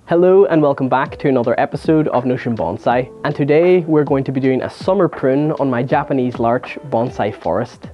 Hello and welcome back to another episode of Notion Bonsai, and today we're going to be doing a summer prune on my Japanese Larch Bonsai Forest.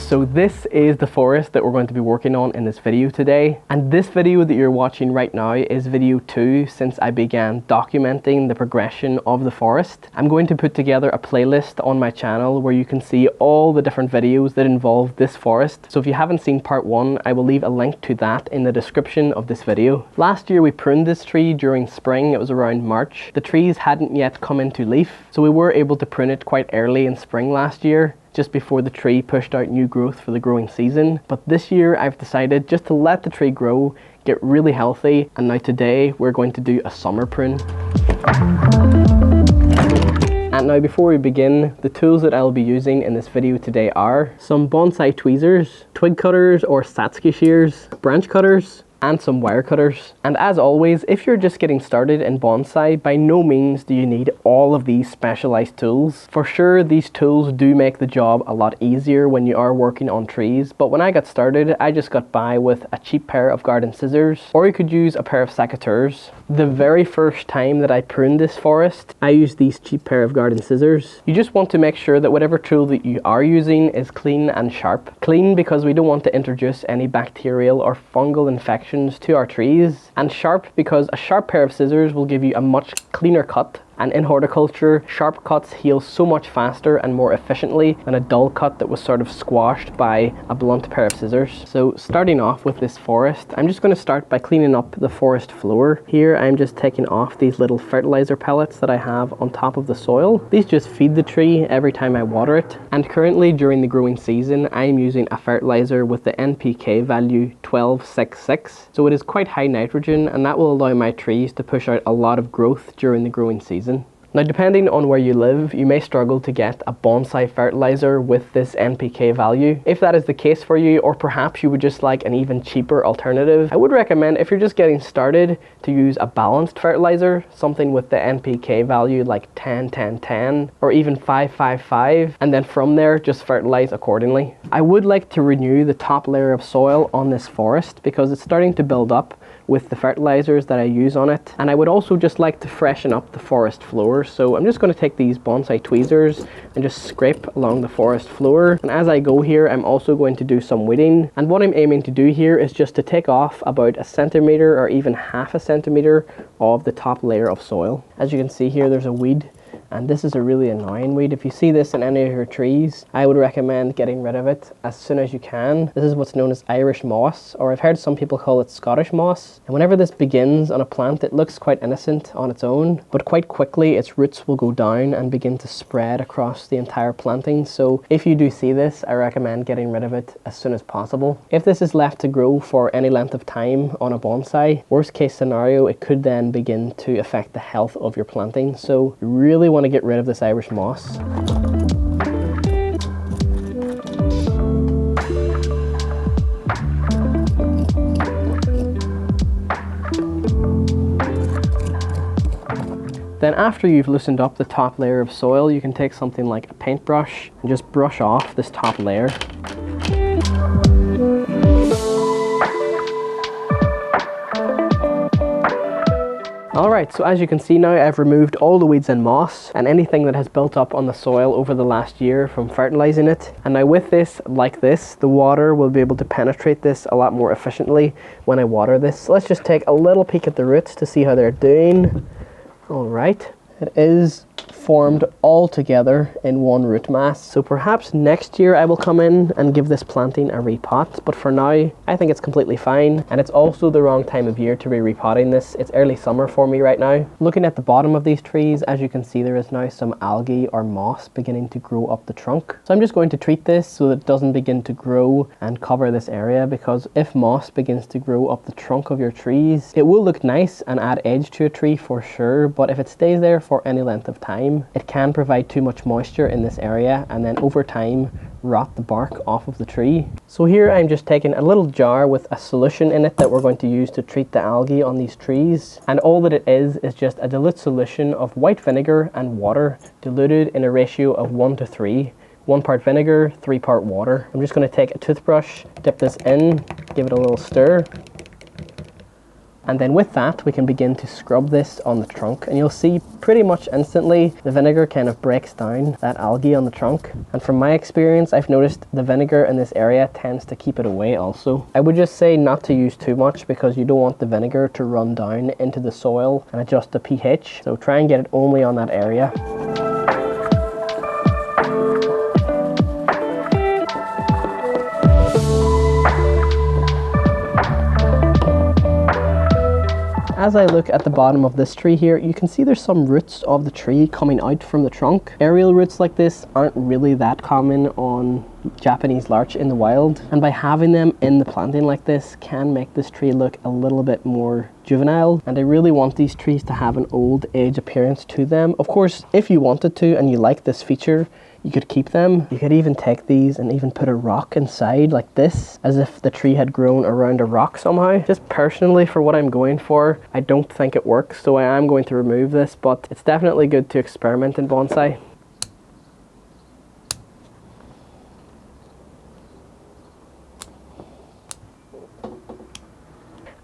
So this is the forest that we're going to be working on in this video today, and this video that you're watching right now is video 2 since I began documenting the progression of the forest. I'm going to put together a playlist on my channel where you can see all the different videos that involve this forest. So if you haven't seen part 1, I will leave a link to that in the description of this video. Last year we pruned this tree during spring. It was around March. The trees hadn't yet come into leaf, so we were able to prune it quite early in spring last year, just before the tree pushed out new growth for the growing season. But this year I've decided just to let the tree grow, get really healthy, and now today we're going to do a summer prune. And now before we begin, the tools that I'll be using in this video today are some bonsai tweezers, twig cutters or Satsuki shears, branch cutters, and some wire cutters. And as always, if you're just getting started in bonsai, by no means do you need all of these specialized tools. For sure, these tools do make the job a lot easier when you are working on trees, but when I got started, I just got by with a cheap pair of garden scissors, or you could use a pair of secateurs. The very first time that I pruned this forest, I used these cheap pair of garden scissors. You just want to make sure that whatever tool that you are using is clean and sharp. Clean because we don't want to introduce any bacterial or fungal infections to our trees, and sharp because a sharp pair of scissors will give you a much cleaner cut. And in horticulture, sharp cuts heal so much faster and more efficiently than a dull cut that was sort of squashed by a blunt pair of scissors. So starting off with this forest, I'm just going to start by cleaning up the forest floor. Here I'm just taking off these little fertilizer pellets that I have on top of the soil. These just feed the tree every time I water it. And currently during the growing season, I'm using a fertilizer with the NPK value 1266. So it is quite high nitrogen, and that will allow my trees to push out a lot of growth during the growing season. Now, depending on where you live, you may struggle to get a bonsai fertilizer with this NPK value. If that is the case for you, or perhaps you would just like an even cheaper alternative, I would recommend, if you're just getting started, to use a balanced fertilizer, something with the NPK value like 10, 10, 10, or even 5, 5, 5, and then from there, just fertilize accordingly. I would like to renew the top layer of soil on this forest because it's starting to build up with the fertilizers that I use on it, and I would also just like to freshen up the forest floor. So I'm just going to take these bonsai tweezers and just scrape along the forest floor, and as I go here I'm also going to do some weeding, and what I'm aiming to do here is just to take off about 1 centimeter or even half a centimeter of the top layer of soil. As you can see here, there's a weed, and this is a really annoying weed. If you see this in any of your trees, I would recommend getting rid of it as soon as you can. This is what's known as Irish moss, or I've heard some people call it Scottish moss. And whenever this begins on a plant, it looks quite innocent on its own, but quite quickly its roots will go down and begin to spread across the entire planting. So if you do see this, I recommend getting rid of it as soon as possible. If this is left to grow for any length of time on a bonsai, worst case scenario, it could then begin to affect the health of your planting. So you really want to get rid of this Irish moss. Then after you've loosened up the top layer of soil, you can take something like a paintbrush and just brush off this top layer. Alright, so as you can see now, I've removed all the weeds and moss and anything that has built up on the soil over the last year from fertilizing it. And now with this, like this, the water will be able to penetrate this a lot more efficiently when I water this. So let's just take a little peek at the roots to see how they're doing. Alright, it is formed all together in one root mass. So perhaps next year I will come in and give this planting a repot, but for now I think it's completely fine, and it's also the wrong time of year to be repotting this. It's early summer for me right now. Looking at the bottom of these trees, as you can see, there is now some algae or moss beginning to grow up the trunk. So I'm just going to treat this so that it doesn't begin to grow and cover this area, because if moss begins to grow up the trunk of your trees, it will look nice and add edge to a tree for sure, but if it stays there for any length of time, time, it can provide too much moisture in this area and then over time rot the bark off of the tree. So here I'm just taking a little jar with a solution in it that we're going to use to treat the algae on these trees, and all that it is just a dilute solution of white vinegar and water diluted in a ratio of 1 to 3. 1 part vinegar, 3 part water. I'm just going to take a toothbrush, dip this in, give it a little stir. And then with that, we can begin to scrub this on the trunk. And you'll see pretty much instantly, the vinegar kind of breaks down that algae on the trunk. And from my experience, I've noticed the vinegar in this area tends to keep it away also. I would just say not to use too much because you don't want the vinegar to run down into the soil and adjust the pH. So try and get it only on that area. As I look at the bottom of this tree here, you can see there's some roots of the tree coming out from the trunk. Aerial roots like this aren't really that common on Japanese larch in the wild, and by having them in the planting like this can make this tree look a little bit more juvenile, and I really want these trees to have an old age appearance to them. Of course, if you wanted to and you like this feature, you could keep them. You could even take these and even put a rock inside like this, as if the tree had grown around a rock somehow. Just personally, for what I'm going for, I don't think it works, so I am going to remove this, but it's definitely good to experiment in bonsai.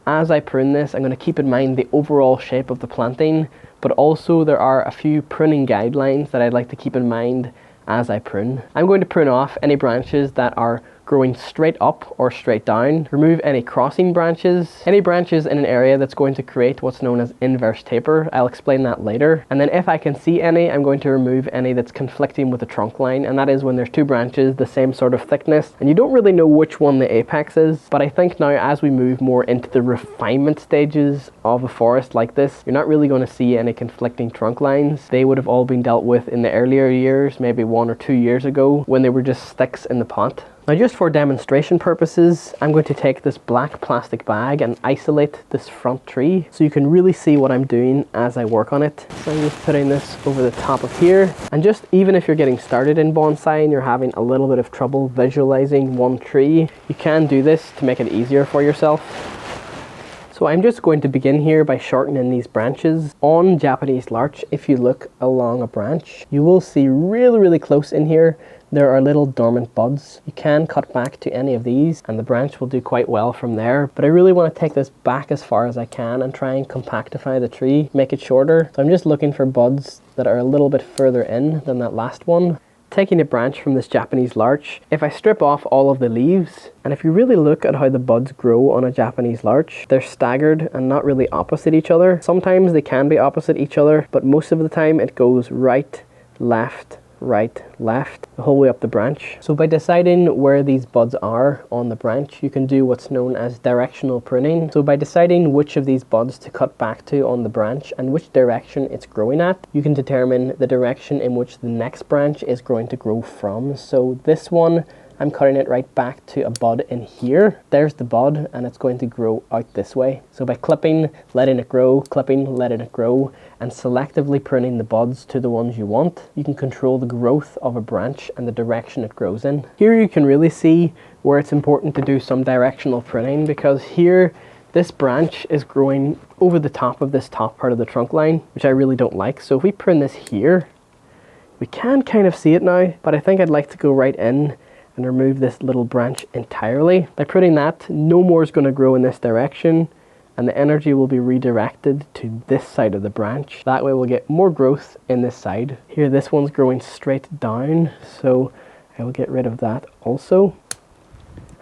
As I prune this, I'm going to keep in mind the overall shape of the planting, but also there are a few pruning guidelines that I'd like to keep in mind as I prune. I'm going to prune off any branches that are growing straight up or straight down, remove any crossing branches, any branches in an area that's going to create what's known as inverse taper. I'll explain that later. And then if I can see any, I'm going to remove any that's conflicting with the trunk line, and that is when there's two branches the same sort of thickness and you don't really know which one the apex is. But I think now as we move more into the refinement stages of a forest like this, you're not really going to see any conflicting trunk lines. They would have all been dealt with in the earlier years, maybe 1 or 2 years ago, when they were just sticks in the pot. Now, just for demonstration purposes, I'm going to take this black plastic bag and isolate this front tree so you can really see what I'm doing as I work on it. So I'm just putting this over the top of here. And just even if you're getting started in bonsai and you're having a little bit of trouble visualizing one tree, you can do this to make it easier for yourself. So I'm just going to begin here by shortening these branches. On Japanese larch, if you look along a branch, you will see really close in here, there are little dormant buds. You can cut back to any of these and the branch will do quite well from there. But I really want to take this back as far as I can and try and compactify the tree, make it shorter. So I'm just looking for buds that are a little bit further in than that last one. Taking a branch from this Japanese larch, if I strip off all of the leaves, and if you really look at how the buds grow on a Japanese larch, they're staggered and not really opposite each other. Sometimes they can be opposite each other, but most of the time it goes right, left, the whole way up the branch. So by deciding where these buds are on the branch, you can do what's known as directional pruning. So by deciding which of these buds to cut back to on the branch and which direction it's growing at, you can determine the direction in which the next branch is going to grow from. So this one, I'm cutting it right back to a bud in here. There's the bud and it's going to grow out this way. So by clipping, letting it grow, clipping, letting it grow, and selectively pruning the buds to the ones you want, you can control the growth of a branch and the direction it grows in. Here you can really see where it's important to do some directional pruning, because here this branch is growing over the top of this top part of the trunk line, which I really don't like. So if we prune this here, we can kind of see it now, but I think I'd like to go right in and remove this little branch entirely. By pruning that, no more is going to grow in this direction and the energy will be redirected to this side of the branch. That way we'll get more growth in this side. Here this one's growing straight down, so I will get rid of that also.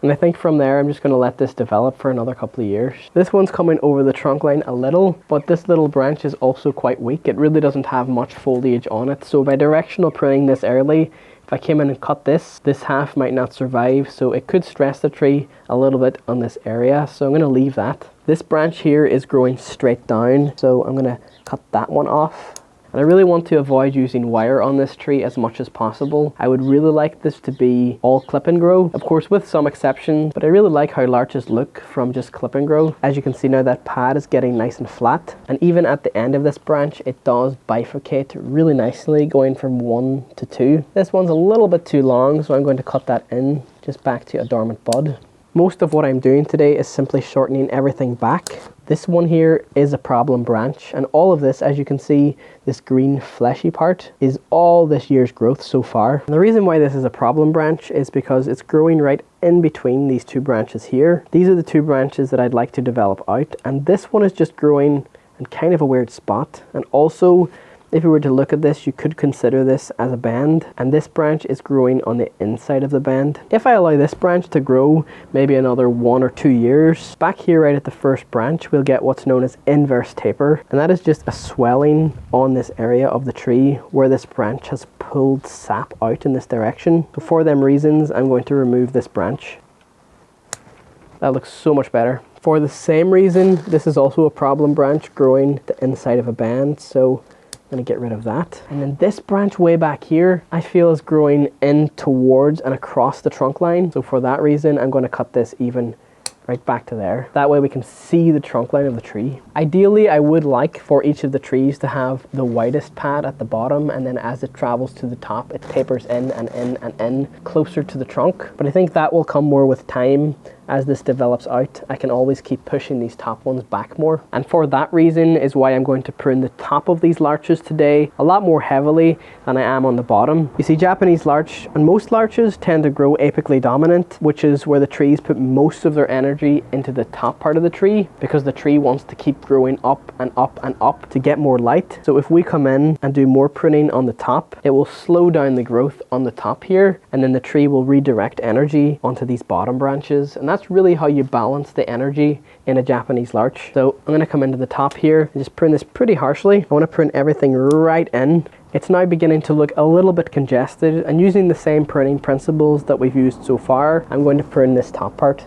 And I think from there I'm just going to let this develop for another couple of years. This one's coming over the trunk line a little, but this little branch is also quite weak. It really doesn't have much foliage on it. So by directional pruning this early, if I came in and cut this half might not survive, so it could stress the tree a little bit on this area, so I'm going to leave that. This branch here is growing straight down, so I'm going to cut that one off. And I really want to avoid using wire on this tree as much as possible. I would really like this to be all clip and grow, of course with some exceptions, but I really like how larches look from just clip and grow. As you can see now, that pad is getting nice and flat, and even at the end of this branch it does bifurcate really nicely, going from 1 to 2. This one's a little bit too long, so I'm going to cut that in just back to a dormant bud. Most of what I'm doing today is simply shortening everything back. This one here is a problem branch, and all of this, as you can see, this green fleshy part is all this year's growth so far. And the reason why this is a problem branch is because it's growing right in between these two branches here. These are the two branches that I'd like to develop out, and this one is just growing in kind of a weird spot. And also, if you were to look at this, you could consider this as a bend, and this branch is growing on the inside of the bend. If I allow this branch to grow maybe another 1 or 2 years, back here right at the first branch, we'll get what's known as inverse taper, and that is just a swelling on this area of the tree where this branch has pulled sap out in this direction. So for them reasons, I'm going to remove this branch. That looks so much better. For the same reason, this is also a problem branch growing the inside of a bend, so I'm going to get rid of that. And then this branch way back here, I feel is growing in towards and across the trunk line. So for that reason, I'm going to cut this even right back to there. That way we can see the trunk line of the tree. Ideally, I would like for each of the trees to have the widest pad at the bottom, and then as it travels to the top, it tapers in and in and in closer to the trunk. But I think that will come more with time. As this develops out, I can always keep pushing these top ones back more. And for that reason is why I'm going to prune the top of these larches today a lot more heavily than I am on the bottom. You see, Japanese larch and most larches tend to grow apically dominant, which is where the trees put most of their energy into the top part of the tree, because the tree wants to keep growing up and up and up to get more light. So if we come in and do more pruning on the top, it will slow down the growth on the top here, and then the tree will redirect energy onto these bottom branches. And that's really how you balance the energy in a Japanese larch. So I'm going to come into the top here and just prune this pretty harshly. I want to prune everything right in. It's now beginning to look a little bit congested, and using the same pruning principles that we've used so far, I'm going to prune this top part.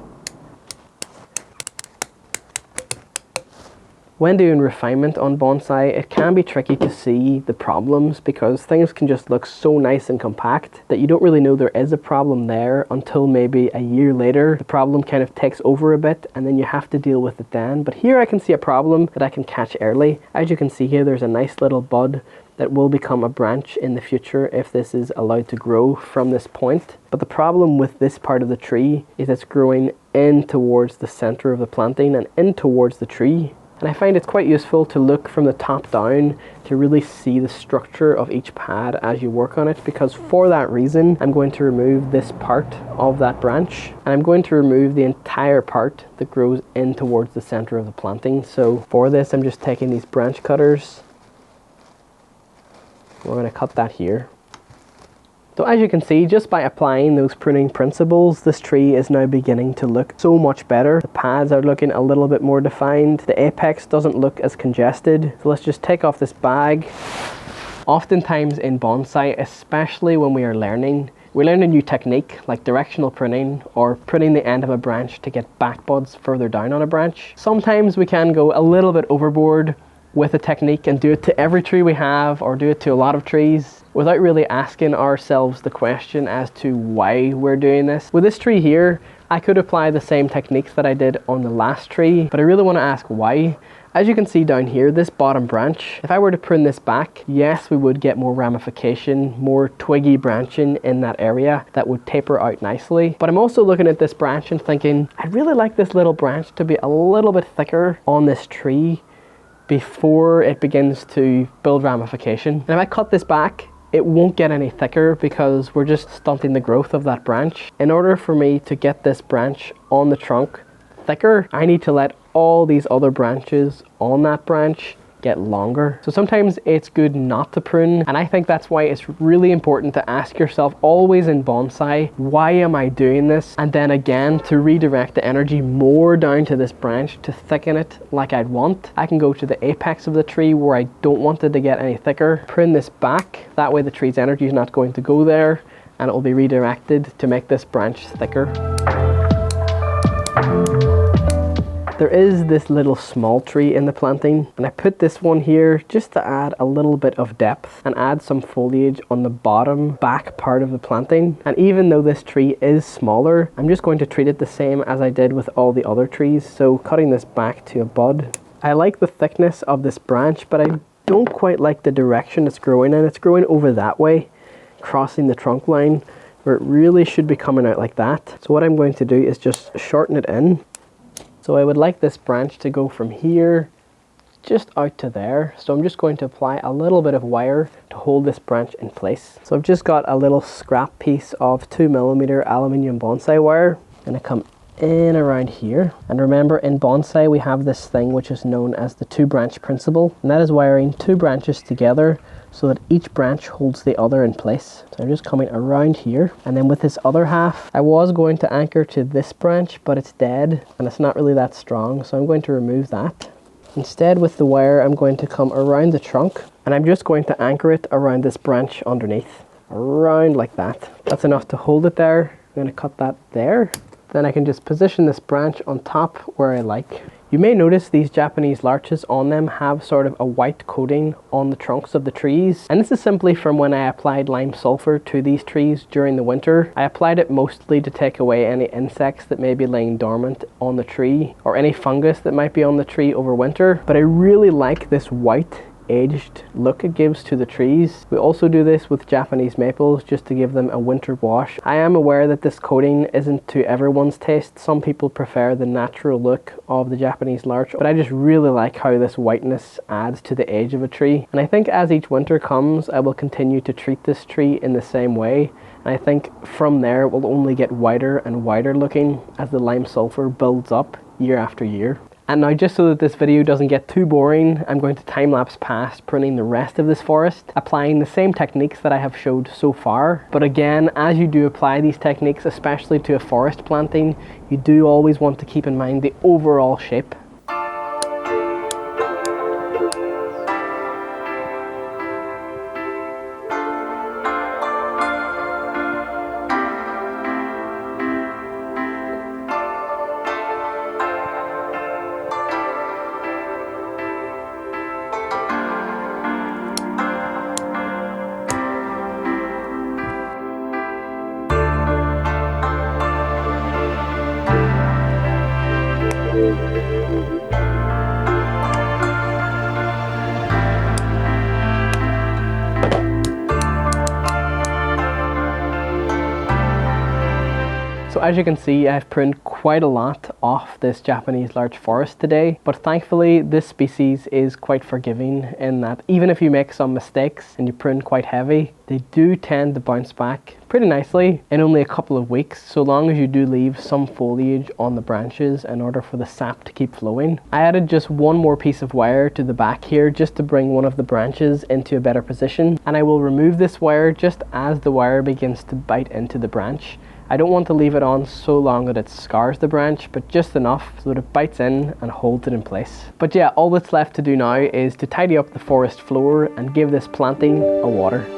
When doing refinement on bonsai, it can be tricky to see the problems because things can just look so nice and compact that you don't really know there is a problem there until maybe a year later. The problem kind of takes over a bit and then you have to deal with it then. But here I can see a problem that I can catch early. As you can see here, there's a nice little bud that will become a branch in the future if this is allowed to grow from this point. But the problem with this part of the tree is it's growing in towards the center of the planting and in towards the tree. And I find it's quite useful to look from the top down to really see the structure of each pad as you work on it, because for that reason I'm going to remove this part of that branch, and I'm going to remove the entire part that grows in towards the center of the planting. So for this I'm just taking these branch cutters. We're going to cut that here. So as you can see, just by applying those pruning principles, this tree is now beginning to look so much better. The pads are looking a little bit more defined. The apex doesn't look as congested. So let's just take off this bag. Oftentimes in bonsai, especially when we learn a new technique like directional pruning or pruning the end of a branch to get back buds further down on a branch. Sometimes we can go a little bit overboard with a technique and do it to every tree we have, or do it to a lot of trees, without really asking ourselves the question as to why we're doing this. With this tree here, I could apply the same techniques that I did on the last tree, but I really want to ask why. As you can see down here, this bottom branch, if I were to prune this back, yes, we would get more ramification, more twiggy branching in that area that would taper out nicely. But I'm also looking at this branch and thinking, I'd really like this little branch to be a little bit thicker on this tree before it begins to build ramification. And if I cut this back, it won't get any thicker because we're just stunting the growth of that branch. In order for me to get this branch on the trunk thicker, I need to let all these other branches on that branch get longer. So sometimes it's good not to prune, and I think that's why it's really important to ask yourself always in bonsai, why am I doing this? And then again, to redirect the energy more down to this branch to thicken it like I'd want. I can go to the apex of the tree where I don't want it to get any thicker, prune this back, that way the tree's energy is not going to go there and it will be redirected to make this branch thicker. There is this little small tree in the planting, and I put this one here just to add a little bit of depth and add some foliage on the bottom back part of the planting. And even though this tree is smaller, I'm just going to treat it the same as I did with all the other trees. So cutting this back to a bud. I like the thickness of this branch, but I don't quite like the direction it's growing in. It's growing over that way, crossing the trunk line, where it really should be coming out like that. So what I'm going to do is just shorten it in. So I would like this branch to go from here just out to there. So I'm just going to apply a little bit of wire to hold this branch in place. So I've just got a little scrap piece of 2mm aluminium bonsai wire, and I come in around here. And remember, in bonsai we have this thing which is known as the 2-branch principle, and that is wiring 2 branches together so that each branch holds the other in place. So I'm just coming around here, and then with this other half, I was going to anchor to this branch, but it's dead and it's not really that strong, so I'm going to remove that. Instead, with the wire, I'm going to come around the trunk, and I'm just going to anchor it around this branch underneath, around like that. That's enough to hold it there. I'm going to cut that there. Then I can just position this branch on top where I like. You may notice these Japanese larches on them have sort of a white coating on the trunks of the trees. And this is simply from when I applied lime sulphur to these trees during the winter. I applied it mostly to take away any insects that may be laying dormant on the tree, or any fungus that might be on the tree over winter. But I really like this white aged look it gives to the trees. We also do this with Japanese maples just to give them a winter wash. I am aware that this coating isn't to everyone's taste. Some people prefer the natural look of the Japanese larch, but I just really like how this whiteness adds to the age of a tree. And I think as each winter comes, I will continue to treat this tree in the same way. And I think from there it will only get whiter and whiter looking as the lime sulphur builds up year after year. And now, just so that this video doesn't get too boring, I'm going to time-lapse past pruning the rest of this forest, applying the same techniques that I have showed so far. But again, as you do apply these techniques, especially to a forest planting, you do always want to keep in mind the overall shape. So as you can see, I've pruned quite a lot off this Japanese larch forest today, but thankfully this species is quite forgiving in that even if you make some mistakes and you prune quite heavy, they do tend to bounce back pretty nicely in only a couple of weeks, so long as you do leave some foliage on the branches in order for the sap to keep flowing. I added just one more piece of wire to the back here just to bring one of the branches into a better position, and I will remove this wire just as the wire begins to bite into the branch. I don't want to leave it on so long that it scars the branch, but just enough so that it bites in and holds it in place. But yeah, all that's left to do now is to tidy up the forest floor and give this planting a water.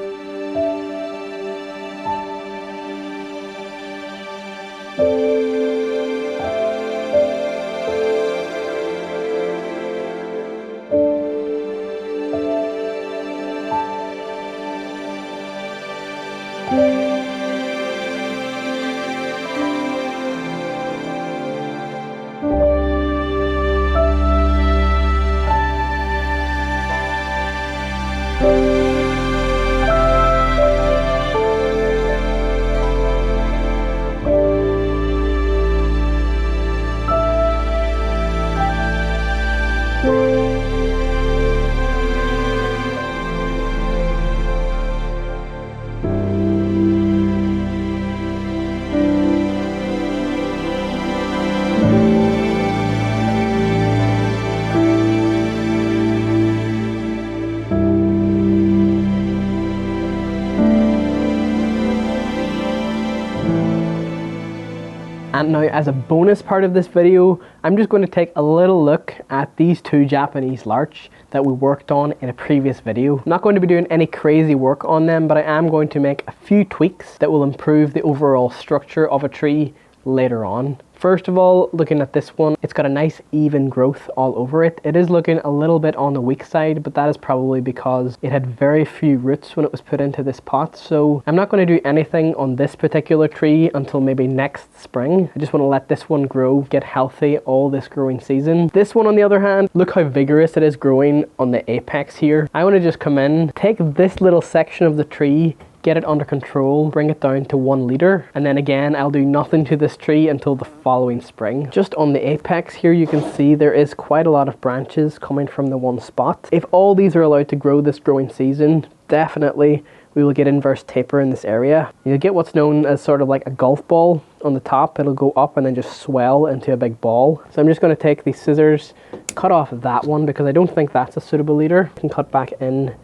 And now, as a bonus part of this video, I'm just going to take a little look at these two Japanese larch that we worked on in a previous video. I'm not going to be doing any crazy work on them, but I am going to make a few tweaks that will improve the overall structure of a tree later on. First of all, looking at this one, it's got a nice even growth all over it. It is looking a little bit on the weak side, but that is probably because it had very few roots when it was put into this pot. So I'm not going to do anything on this particular tree until maybe next spring. I just want to let this one grow, get healthy all this growing season. This one on the other hand, look how vigorous it is growing on the apex here. I want to just come in, take this little section of the tree, get it under control, bring it down to 1 liter, and then again I'll do nothing to this tree until the following spring. Just on the apex here you can see there is quite a lot of branches coming from the one spot. If all these are allowed to grow this growing season, definitely we will get inverse taper in this area. You'll get what's known as sort of like a golf ball on the top. It'll go up and then just swell into a big ball. So I'm just going to take these scissors, cut off that one because I don't think that's a suitable leader. I can cut back in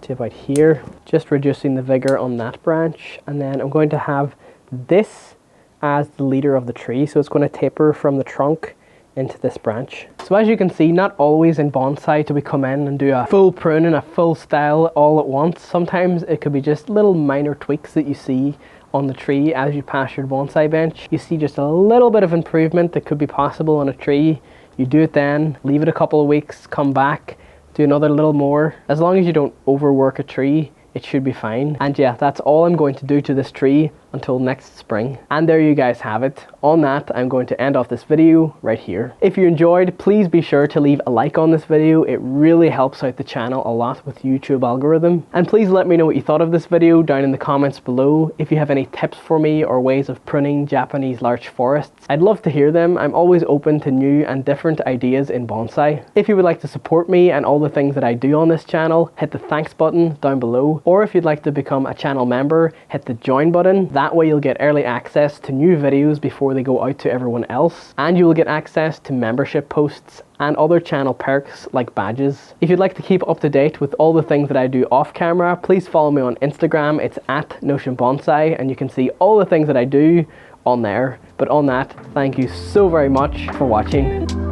to about here, just reducing the vigor on that branch, and then I'm going to have this as the leader of the tree, so it's going to taper from the trunk into this branch. So as you can see, not always in bonsai do we come in and do a full pruning, a full style all at once. Sometimes it could be just little minor tweaks that you see on the tree as you pass your bonsai bench. You see just a little bit of improvement that could be possible on a tree. You do it then, leave it a couple of weeks, come back, do another little more. As long as you don't overwork a tree, it should be fine. And yeah, that's all I'm going to do to this tree until next spring. And there you guys have it. On that, I'm going to end off this video right here. If you enjoyed, please be sure to leave a like on this video. It really helps out the channel a lot with YouTube algorithm. And please let me know what you thought of this video down in the comments below. If you have any tips for me or ways of pruning Japanese larch forests, I'd love to hear them. I'm always open to new and different ideas in bonsai. If you would like to support me and all the things that I do on this channel, hit the thanks button down below. Or if you'd like to become a channel member, hit the join button. That way you'll get early access to new videos before they go out to everyone else, and you will get access to membership posts and other channel perks like badges. If you'd like to keep up to date with all the things that I do off camera, please follow me on Instagram. It's @NotionBonsai, and you can see all the things that I do on there. But on that, thank you so very much for watching.